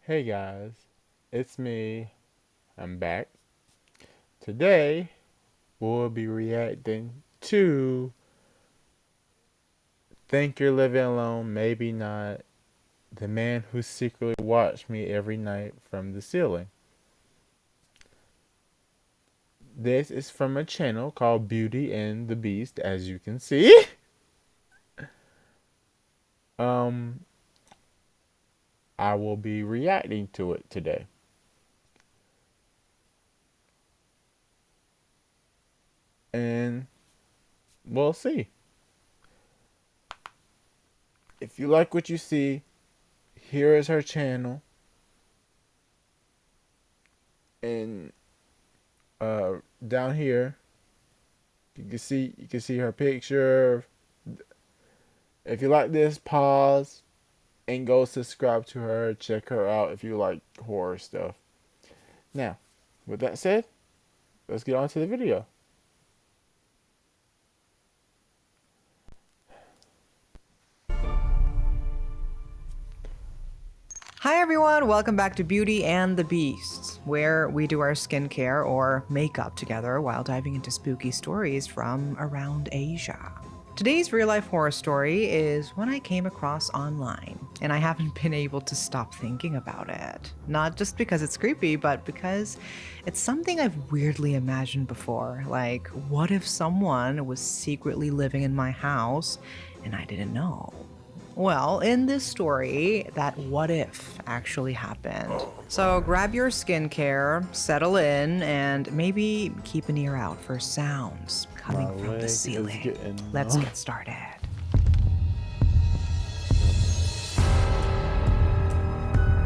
Hey guys, it's me. I'm back. Today we'll be reacting to Think You're Living Alone, Maybe Not, the man who secretly watched me every night from the ceiling. This is from a channel called Beauty and the Beast, as you can see. um, I will be reacting to it today. And we'll see. If you like what you see, here is her channel. And down here you can see her picture. If you like this, pause and go subscribe to her. Check her out if you like horror stuff. Now, with that said, let's get on to the video. Hi everyone, welcome back to Beauty and the Beast, where we do our skincare or makeup together while diving into spooky stories from around Asia. Today's real life horror story is one I came across online, and I haven't been able to stop thinking about it. Not just because it's creepy, but because it's something I've weirdly imagined before. Like, what if someone was secretly living in my house and I didn't know? Well, in this story, that what if actually happened. So grab your skincare, settle in, and maybe keep an ear out for sounds coming My from leg the is ceiling. getting Let's numb. get started.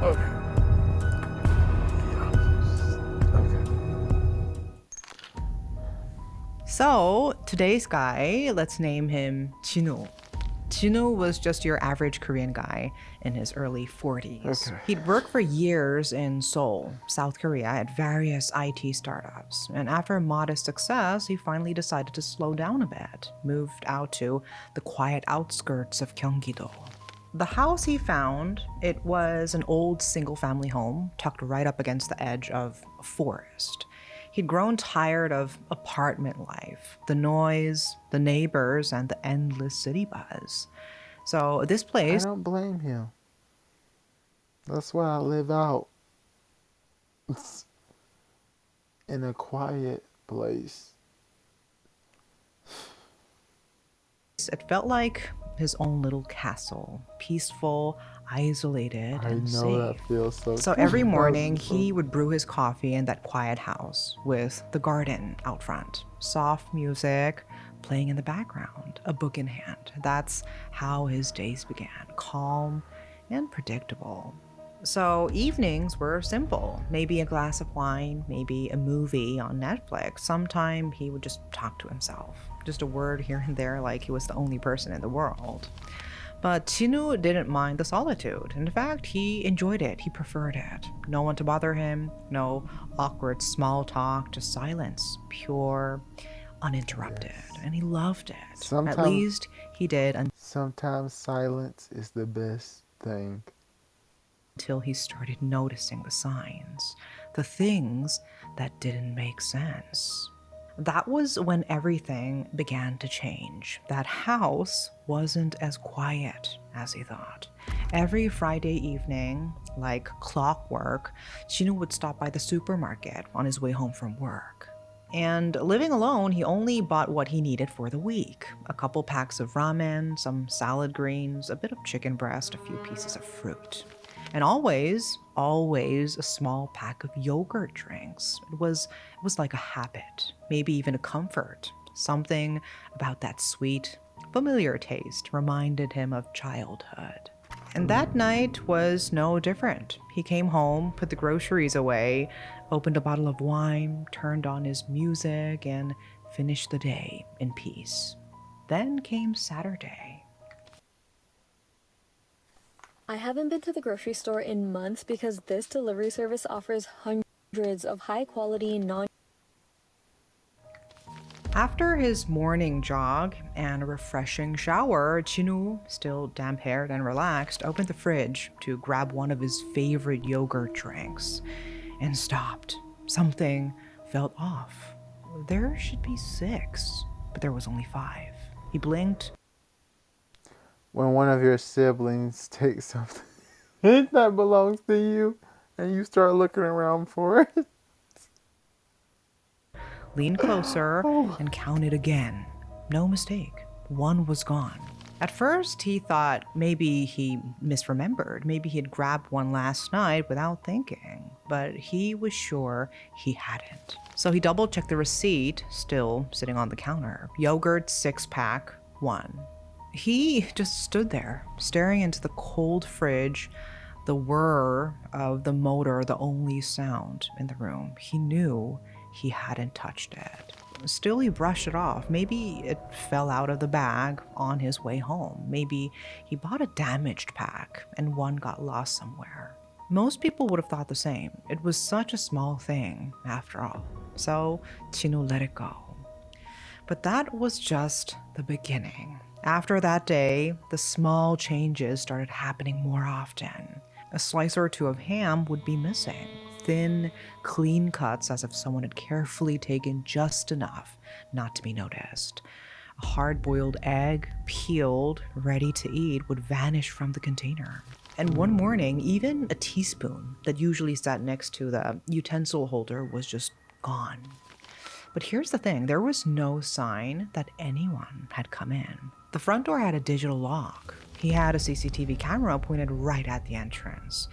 Okay. Okay. So today's guy, let's name him Chinu. Chinu was just your average Korean guy in his early 40s. Okay. He'd worked for years in Seoul, South Korea, at various IT startups. And after modest success, he finally decided to slow down a bit, moved out to the quiet outskirts of Gyeonggi-do. The house he found, it was an old single-family home tucked right up against the edge of a forest. He'd grown tired of apartment life, the noise, the neighbors, and the endless city buzz. So this I place, don't blame him. That's why I live out in a quiet place. it felt like his own little castle, peaceful, isolated, I and know that safe. feels so So good. every That morning, was so he would brew his coffee in that quiet house with the garden out front, soft music playing in the background, a book in hand. That's how his days began, calm and predictable. So evenings were simple. Maybe a glass of wine, maybe a movie on Netflix. Sometime he would just talk to himself. Just a word here and there, like he was the only person in the world. But Chinu didn't mind the solitude. In fact, he enjoyed it. He preferred it. No one to bother him, no awkward small talk, just silence, pure, uninterrupted. yes. And he loved it. At Sometimes least he did Sometimes silence is the best thing. until he started noticing the signs, the things that didn't make sense. That was when everything began to change. That house wasn't as quiet as he thought. Every Friday evening, like clockwork, Chinu would stop by the supermarket on his way home from work. And living alone, he only bought what he needed for the week: a couple packs of ramen, some salad greens, a bit of chicken breast, a few pieces of fruit. And always a small pack of yogurt drinks. It was like a habit, maybe even a comfort. Something about that sweet, familiar taste reminded him of childhood. And that night was no different. He came home, put the groceries away, opened a bottle of wine, turned on his music, and finished the day in peace. Then came Saturday. I haven't been to the grocery store in months because this delivery service offers hundreds of high quality non After his morning jog and a refreshing shower, Chinu, still damp haired and relaxed, opened the fridge to grab one of his favorite yogurt drinks and stopped. Something felt off. There should be 6, but there was only 5. He blinked. When one of your siblings takes something that belongs to you and you start looking around for it. Leaned closer Oh. and counted again. No mistake. 1 was gone. At first, he thought maybe he misremembered. Maybe he had grabbed 1 last night without thinking. But he was sure he hadn't. So he double-checked the receipt, still sitting on the counter. Yogurt 6-pack, 1. He just stood there, staring into the cold fridge, the whir of the motor, the only sound in the room. He knew he hadn't touched it. Still, he brushed it off. Maybe it fell out of the bag on his way home. Maybe he bought a damaged pack and 1 got lost somewhere. Most people would have thought the same. It was such a small thing, after all. So Chinu let it go. But that was just the beginning. After that day, the small changes started happening more often. A slice or 2 of ham would be missing. Thin, clean cuts as if someone had carefully taken just enough not to be noticed. A hard-boiled egg, peeled, ready to eat, would vanish from the container. And one morning, even a teaspoon that usually sat next to the utensil holder was just gone. But here's the thing, there was no sign that anyone had come in. The front door had a digital lock. He had a CCTV camera pointed right at the entrance.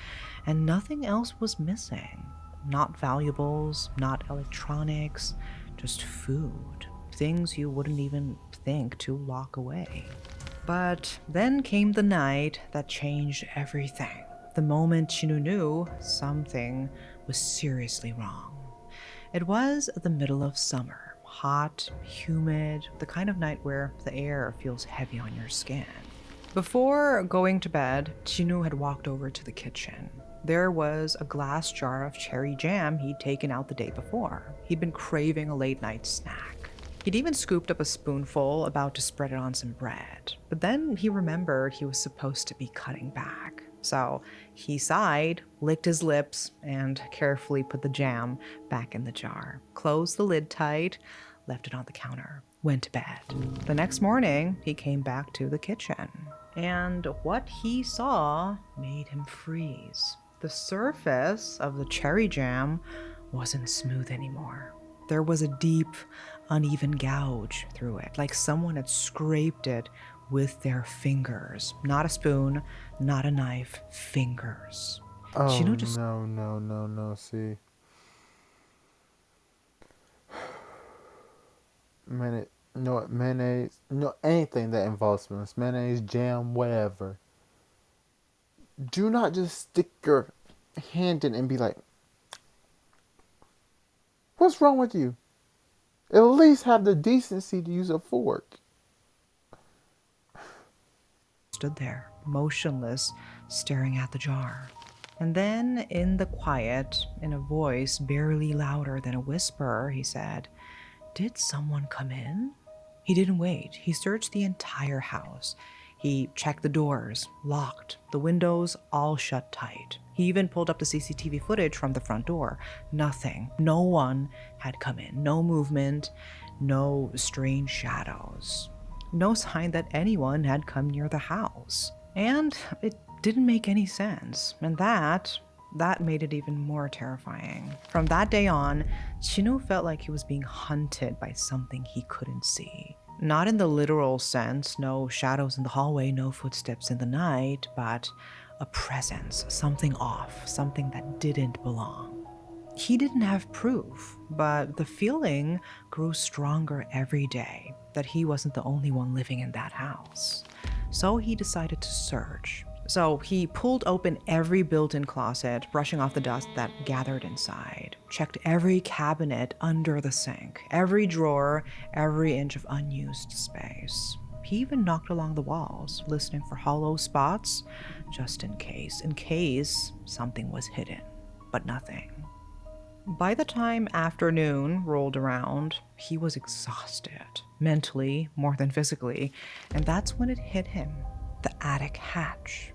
And nothing else was missing. Not valuables, not electronics, just food. Things you wouldn't even think to lock away. But then came the night that changed everything. The moment Chinu knew something was seriously wrong. It was the middle of summer, hot, humid, the kind of night where the air feels heavy on your skin. Before going to bed, Chinu had walked over to the kitchen. There was a glass jar of cherry jam he'd taken out the day before. He'd been craving a late-night snack. He'd even scooped up a spoonful, about to spread it on some bread. But then he remembered he was supposed to be cutting back. So he sighed, licked his lips, and carefully put the jam back in the jar. Closed the lid tight, left it on the counter, went to bed. The next morning, he came back to the kitchen. And what he saw made him freeze. The surface of the cherry jam wasn't smooth anymore. There was a deep, uneven gouge through it, like someone had scraped it with their fingers. Not a spoon, not a knife, fingers. Oh, Chinu just no, see. Mayonnaise, no, anything that involves mayonnaise, jam, whatever. Do not just stick your hand in and be like, what's wrong with you? At least have the decency to use a fork. stood there, motionless, staring at the jar. And then, in the quiet, in a voice barely louder than a whisper, he said, "Did someone come in?" He didn't wait. He searched the entire house. He checked the doors, locked, the windows all shut tight. He even pulled up the CCTV footage from the front door. Nothing. No one had come in. No movement, no strange shadows. No sign that anyone had come near the house. And it didn't make any sense. And that made it even more terrifying. From that day on, Chinu felt like he was being hunted by something he couldn't see. Not in the literal sense, no shadows in the hallway, no footsteps in the night, but a presence, something off, something that didn't belong. He didn't have proof, but the feeling grew stronger every day that he wasn't the only one living in that house. So he decided to search. So he pulled open every built-in closet, brushing off the dust that gathered inside, checked every cabinet under the sink, every drawer, every inch of unused space. He even knocked along the walls, listening for hollow spots, just in case something was hidden, but nothing. By the time afternoon rolled around, he was exhausted, mentally more than physically, and that's when it hit him: the attic hatch.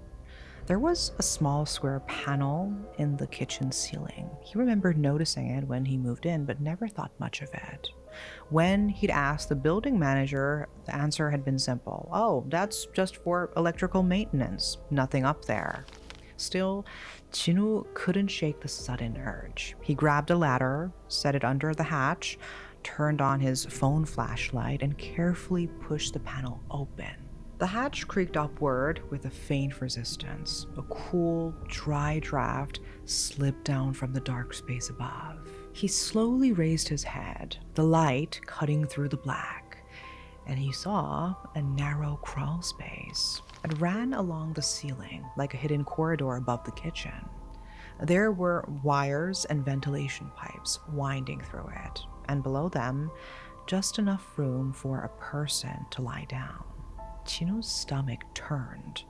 There was a small square panel in the kitchen ceiling. He remembered noticing it when he moved in, but never thought much of it. When he'd asked the building manager, the answer had been simple: "Oh, that's just for electrical maintenance, nothing up there." Still, Chinu couldn't shake the sudden urge. He grabbed a ladder, set it under the hatch, turned on his phone flashlight, and carefully pushed the panel open. The hatch creaked upward with a faint resistance. A cool, dry draft slipped down from the dark space above. He slowly raised his head, the light cutting through the black, and he saw a narrow crawl space. It ran along the ceiling like a hidden corridor above the kitchen. There were wires and ventilation pipes winding through it, and below them, just enough room for a person to lie down. Chinu's stomach turned.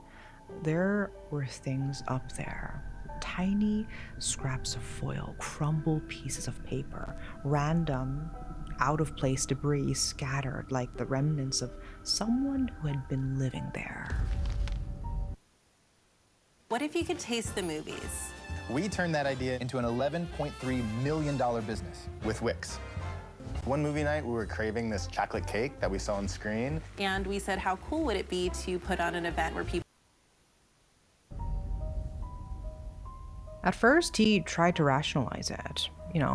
There were things up there. Tiny scraps of foil, crumbled pieces of paper, random, out-of-place debris scattered like the remnants of someone who had been living there. What if you could taste the movies? We turned that idea into an $11.3 million business with Wix. One movie night, we were craving this chocolate cake that we saw on screen. And we said, how cool would it be to put on an event where people... At first, he tried to rationalize it.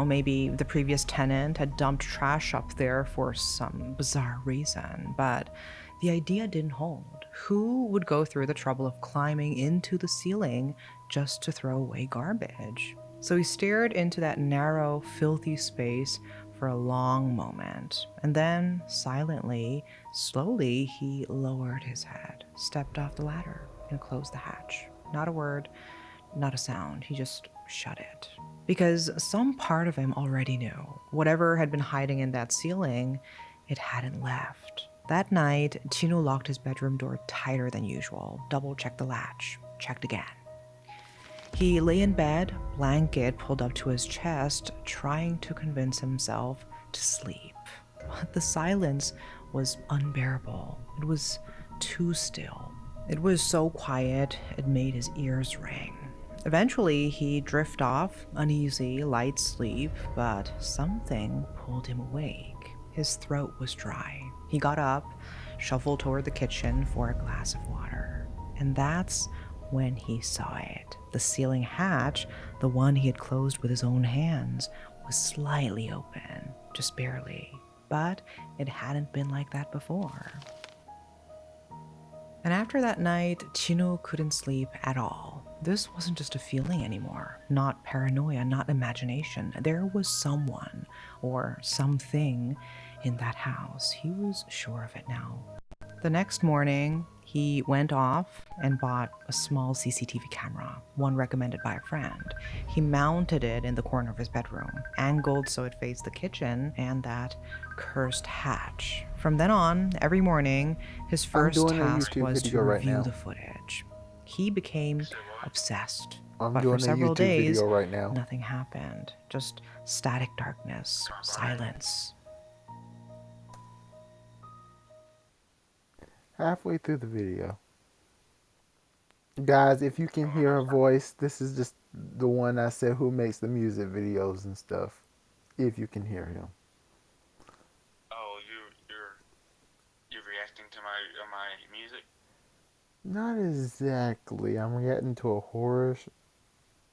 Maybe the previous tenant had dumped trash up there for some bizarre reason, but the idea didn't hold. Who would go through the trouble of climbing into the ceiling just to throw away garbage? So he stared into that narrow, filthy space for a long moment, and then, silently, slowly, he lowered his head, stepped off the ladder, and closed the hatch. Not a word, not a sound. He just shut it. Because some part of him already knew. Whatever had been hiding in that ceiling, it hadn't left. That night, Chinu locked his bedroom door tighter than usual, double-checked the latch, checked again. He lay in bed, blanket pulled up to his chest, trying to convince himself to sleep. But the silence was unbearable. It was too still. It was so quiet, it made his ears ring. Eventually, he drifted off, uneasy, light sleep, but something pulled him awake. His throat was dry. He got up, shuffled toward the kitchen for a glass of water. And that's when he saw it. The ceiling hatch, the one he had closed with his own hands, was slightly open, just barely. But it hadn't been like that before. And after that night, Chinu couldn't sleep at all. This wasn't just a feeling anymore, not paranoia, not imagination. There was someone or something in that house. He was sure of it now. The next morning, he went off and bought a small CCTV camera, one recommended by a friend. He mounted it in the corner of his bedroom, angled so it faced the kitchen and that cursed hatch. From then on, every morning, his first task was to review the footage. He became obsessed. But for several days, nothing happened. Just static darkness, silence. Halfway through the video. Guys, if you can hear her voice, this is just the one I said who makes the music videos and stuff. If you can hear him. Oh, you're reacting to my music? Not exactly. I'm reacting to a horror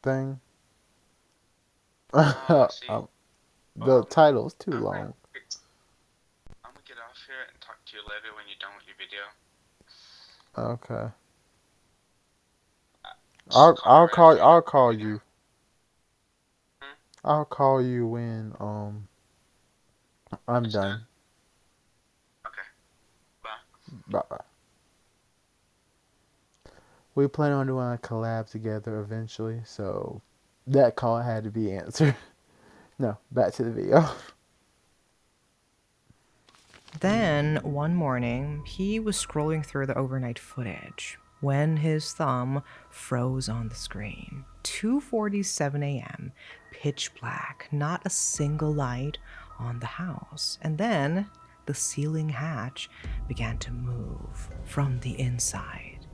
thing. The title's too long. I'm gonna get off here and talk to you later when you're done with your video. Okay. I'll call you. I'll call you when I'm done. Okay. Bye. Bye. We plan on doing a collab together eventually, so that call had to be answered. No, back to the video. Then, one morning, he was scrolling through the overnight footage when his thumb froze on the screen. 2:47 a.m., pitch black, not a single light on the house. And then the ceiling hatch began to move from the inside.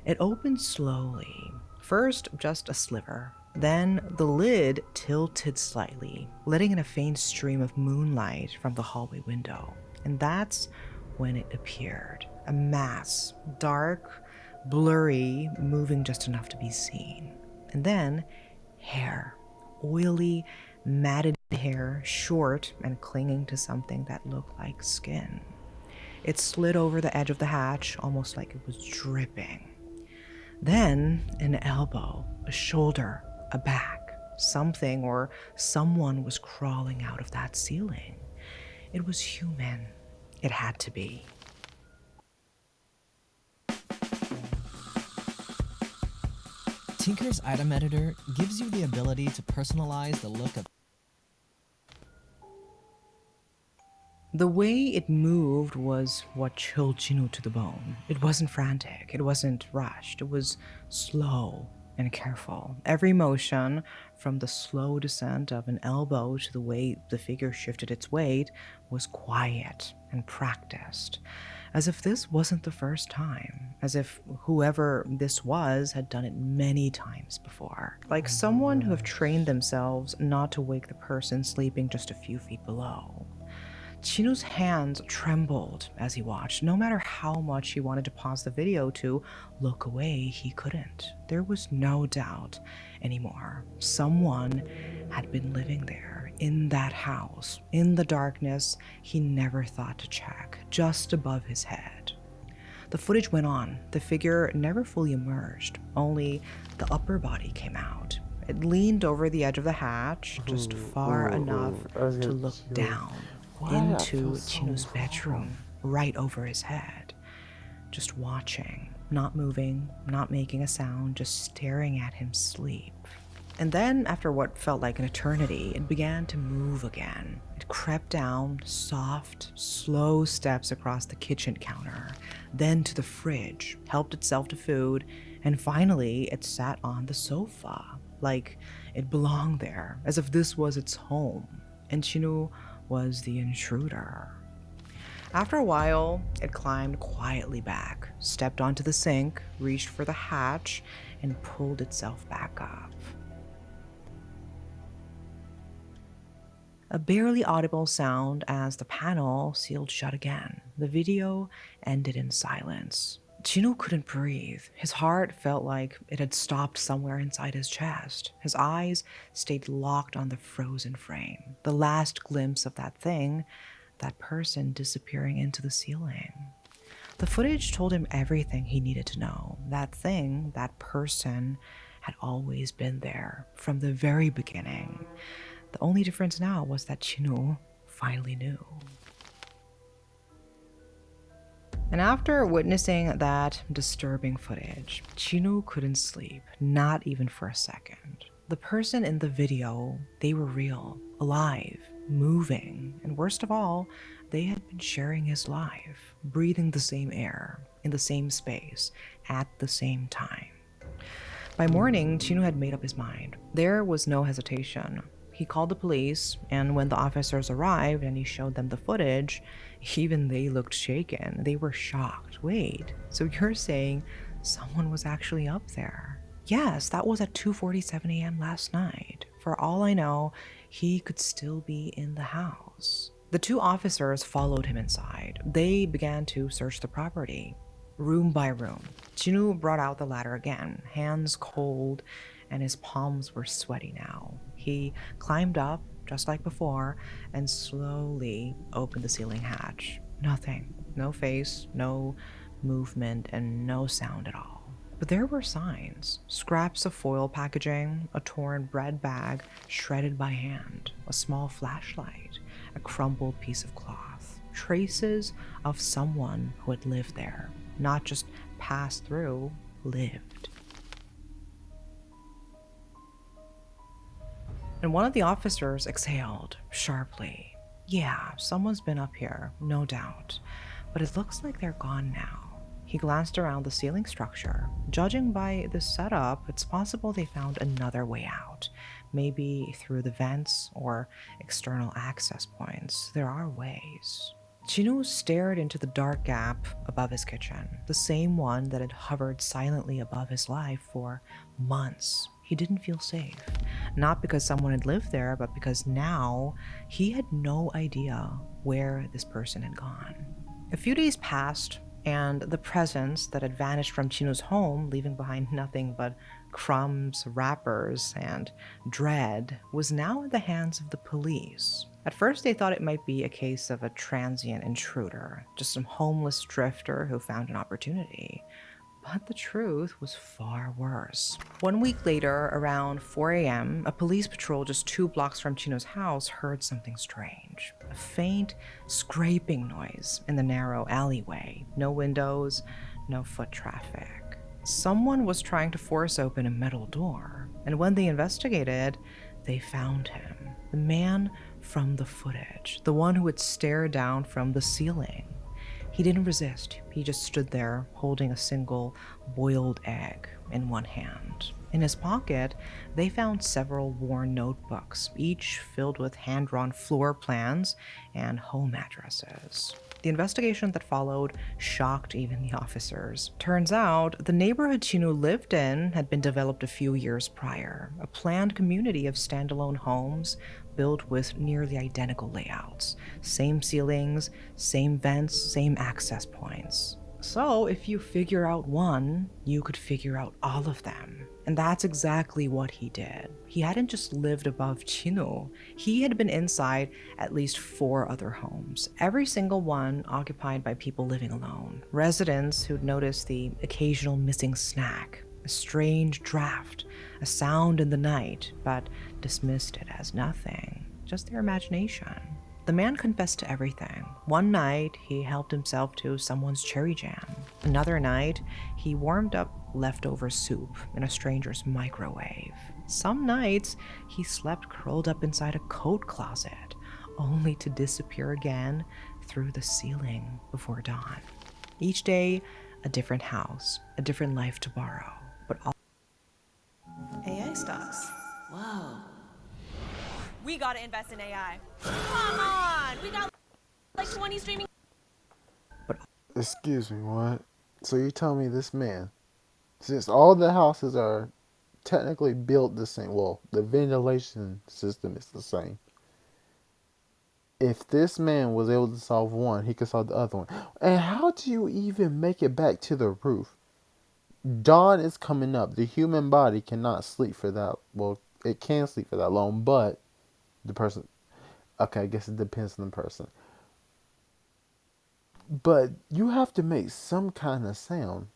It opened slowly, first just a sliver. Then the lid tilted slightly, letting in a faint stream of moonlight from the hallway window. And that's when it appeared. A mass, dark, blurry, moving just enough to be seen. And then hair, oily, matted hair, short and clinging to something that looked like skin. It slid over the edge of the hatch, almost like it was dripping. Then an elbow, a shoulder, a back. Something or someone was crawling out of that ceiling. It was human. It had to be. Tinker's item editor gives you the ability to personalize the look of. The way it moved was what chilled Chinu to the bone. It wasn't frantic, it wasn't rushed, it was slow and careful. Every motion, from the slow descent of an elbow to the way the figure shifted its weight, was quiet and practiced. As if this wasn't the first time, as if whoever this was had done it many times before. Like someone who have trained themselves not to wake the person sleeping just a few feet below. Chinu's hands trembled as he watched. No matter how much he wanted to pause the video to look away, he couldn't. There was no doubt anymore. Someone had been living there, in that house, in the darkness he never thought to check, just above his head. The footage went on. The figure never fully emerged, only the upper body came out. It leaned over the edge of the hatch, just far enough to look down into Chinu's bedroom, right over his head. Just watching, not moving, not making a sound, just staring at him sleep. And then, after what felt like an eternity, it began to move again. It crept down, soft, slow steps across the kitchen counter, then to the fridge, helped itself to food, and finally it sat on the sofa, like it belonged there, as if this was its home, and Chinu was the intruder. After a while, it climbed quietly back, stepped onto the sink, reached for the hatch, and pulled itself back up. A barely audible sound as the panel sealed shut again. The video ended in silence. Chinu couldn't breathe. His heart felt like it had stopped somewhere inside his chest. His eyes stayed locked on the frozen frame. The last glimpse of that thing, that person disappearing into the ceiling. The footage told him everything he needed to know. That thing, that person, had always been there from the very beginning. The only difference now was that Chinu finally knew. And after witnessing that disturbing footage, Chinu couldn't sleep, not even for a second. The person in the video, they were real, alive, moving, and worst of all, they had been sharing his life, breathing the same air, in the same space, at the same time. By morning, Chinu had made up his mind. There was no hesitation. He called the police, and when the officers arrived and he showed them the footage, even they looked shaken. They were shocked. Wait, so you're saying someone was actually up there? Yes, that was at 2:47 a.m. last night. For all I know, he could still be in the house. The two officers followed him inside. They began to search the property, room by room. Chinu brought out the ladder again, hands cold, and his palms were sweaty now. He climbed up, just like before, and slowly opened the ceiling hatch. Nothing. No face, no movement, and no sound at all. But there were signs. Scraps of foil packaging, a torn bread bag shredded by hand, a small flashlight, a crumpled piece of cloth. Traces of someone who had lived there, not just passed through, lived. And one of the officers exhaled sharply. Yeah, someone's been up here, no doubt. But it looks like they're gone now. He glanced around the ceiling structure. Judging by the setup, it's possible they found another way out. Maybe through the vents or external access points. There are ways. Chinu stared into the dark gap above his kitchen, the same one that had hovered silently above his life for months. He didn't feel safe. Not because someone had lived there, but because now he had no idea where this person had gone. A few days passed, and the presence that had vanished from Chinu's home, leaving behind nothing but crumbs, wrappers, and dread, was now in the hands of the police. At first, they thought it might be a case of a transient intruder, just some homeless drifter who found an opportunity. But the truth was far worse. 1 week later, around 4 a.m., a police patrol just 2 blocks from Chinu's house heard something strange. A faint scraping noise in the narrow alleyway. No windows, no foot traffic. Someone was trying to force open a metal door, and when they investigated, they found him. The man from the footage, the one who had stared down from the ceiling. He didn't resist. He just stood there holding a single boiled egg in one hand. In his pocket, they found several worn notebooks, each filled with hand-drawn floor plans and home addresses. The investigation that followed shocked even the officers. Turns out, the neighborhood Chinu lived in had been developed a few years prior, a planned community of standalone homes built with nearly identical layouts. Same ceilings, same vents, same access points. So if you figure out one, you could figure out all of them. And that's exactly what he did. He hadn't just lived above Chinu. He had been inside at least 4 other homes, every single one occupied by people living alone. Residents who'd noticed the occasional missing snack, a strange draft, a sound in the night, but dismissed it as nothing, just their imagination. The man confessed to everything. One night, he helped himself to someone's cherry jam. Another night, he warmed up leftover soup in a stranger's microwave. Some nights, he slept curled up inside a coat closet, only to disappear again through the ceiling before dawn. Each day, a different house, a different life to borrow, but all AI stocks. Whoa. We gotta invest in AI. Come on! We got like 20 streaming. Excuse me, what? So you tell me this man, since all the houses are technically built the same, well, the ventilation system is the same. If this man was able to solve one, he could solve the other one. And how do you even make it back to the roof? Dawn is coming up. The human body cannot sleep for that. Well, it can sleep for that long, but the person. Okay, I guess it depends on the person. But you have to make some kind of sound.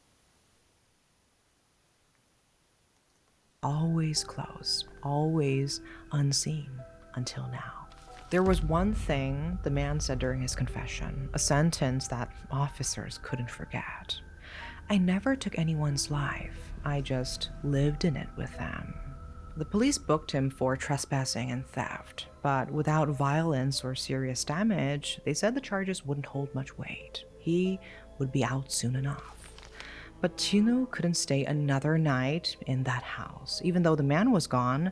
always close, always unseen until now. There was one thing the man said during his confession, a sentence that officers couldn't forget. I never took anyone's life. I just lived in it with them. The police booked him for trespassing and theft, but without violence or serious damage, they said the charges wouldn't hold much weight. He would be out soon enough. But Chinu couldn't stay another night in that house. Even though the man was gone,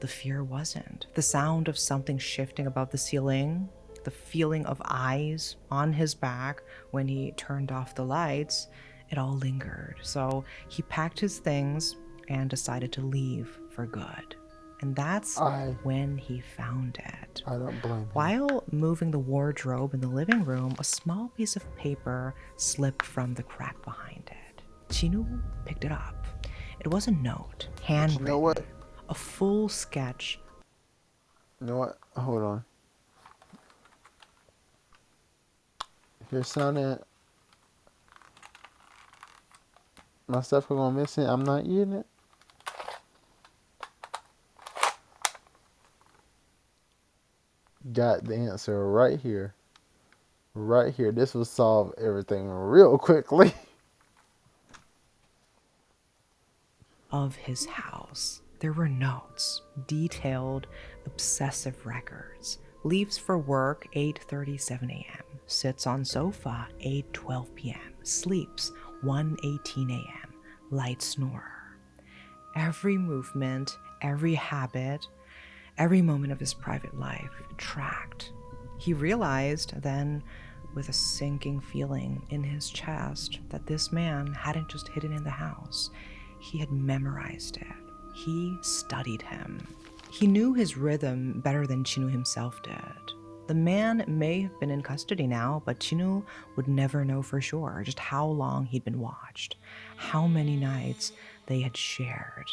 the fear wasn't. The sound of something shifting above the ceiling, the feeling of eyes on his back when he turned off the lights, it all lingered. So he packed his things and decided to leave for good. And that's when he found it. I don't blame him. While moving the wardrobe in the living room, a small piece of paper slipped from the crack behind it. Chinu picked it up. It was a note, handwritten. You know what? A full sketch. You know what? Hold on. If you're sounding my stuff are going missing, I'm not eating it. Got the answer right here. Right here. This will solve everything real quickly. Of his house. There were notes, detailed, obsessive records. Leaves for work 8:37 a.m. Sits on sofa 8:12 p.m. Sleeps 1:18 a.m., light snorer. Every movement, every habit, every moment of his private life tracked. He realized then, with a sinking feeling in his chest, that this man hadn't just hidden in the house, he had memorized it. He studied him. He knew his rhythm better than Chinu himself did. The man may have been in custody now, but Chinu would never know for sure just how long he'd been watched, how many nights they had shared.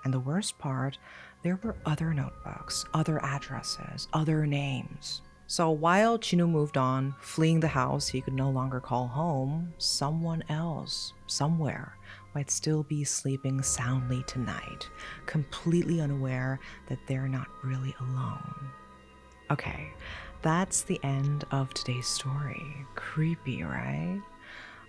And the worst part, there were other notebooks, other addresses, other names. So while Chinu moved on, fleeing the house he could no longer call home, someone else, somewhere, might still be sleeping soundly tonight, completely unaware that they're not really alone. Okay, that's the end of today's story. Creepy, right?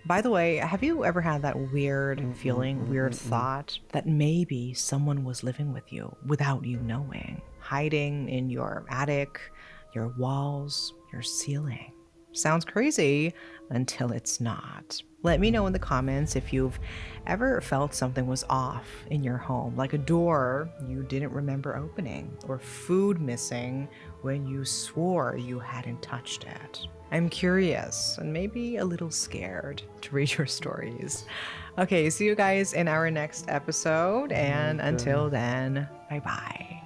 By the way, have you ever had that weird feeling, weird thought that maybe someone was living with you without you knowing, hiding in your attic, your walls, your ceiling? Sounds crazy until it's not. Let me know in the comments if you've ever felt something was off in your home, like a door you didn't remember opening, or food missing when you swore you hadn't touched it. I'm curious and maybe a little scared to read your stories. Okay, see you guys in our next episode, and until then, bye-bye.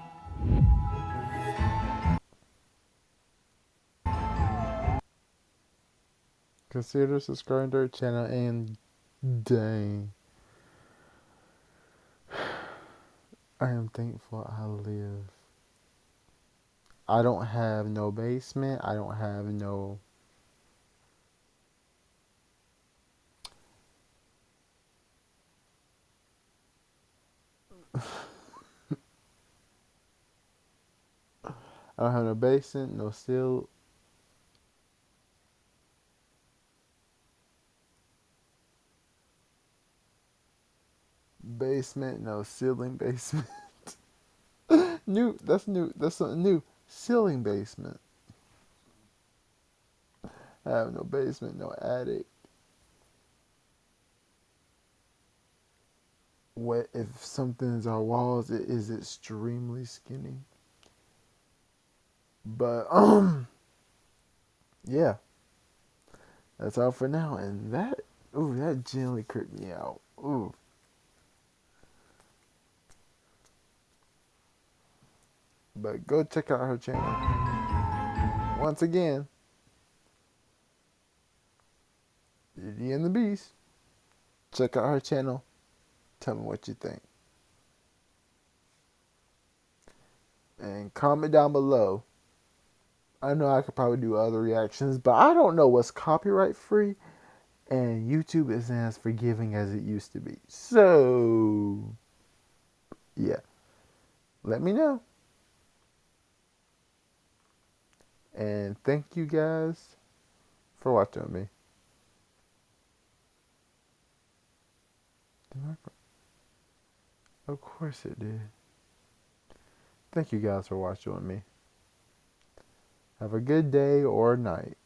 Consider subscribing to our channel, and dang, I am thankful I live. I don't have no basement. I don't have no I don't have no basement, no seal. Basement, no ceiling basement. New, that's new. That's something new. Ceiling basement. I have no basement, no attic. What if something's on walls? It is extremely skinny. But yeah, that's all for now. And that generally creeped me out. Ooh. But go check out her channel. Once again, Beauty and the Beast. Check out her channel. Tell me what you think. And comment down below. I know I could probably do other reactions, but I don't know what's copyright free. And YouTube isn't as forgiving as it used to be. So, yeah. Let me know. And thank you guys for watching me. Of course it did. Thank you guys for watching with me. Have a good day or night.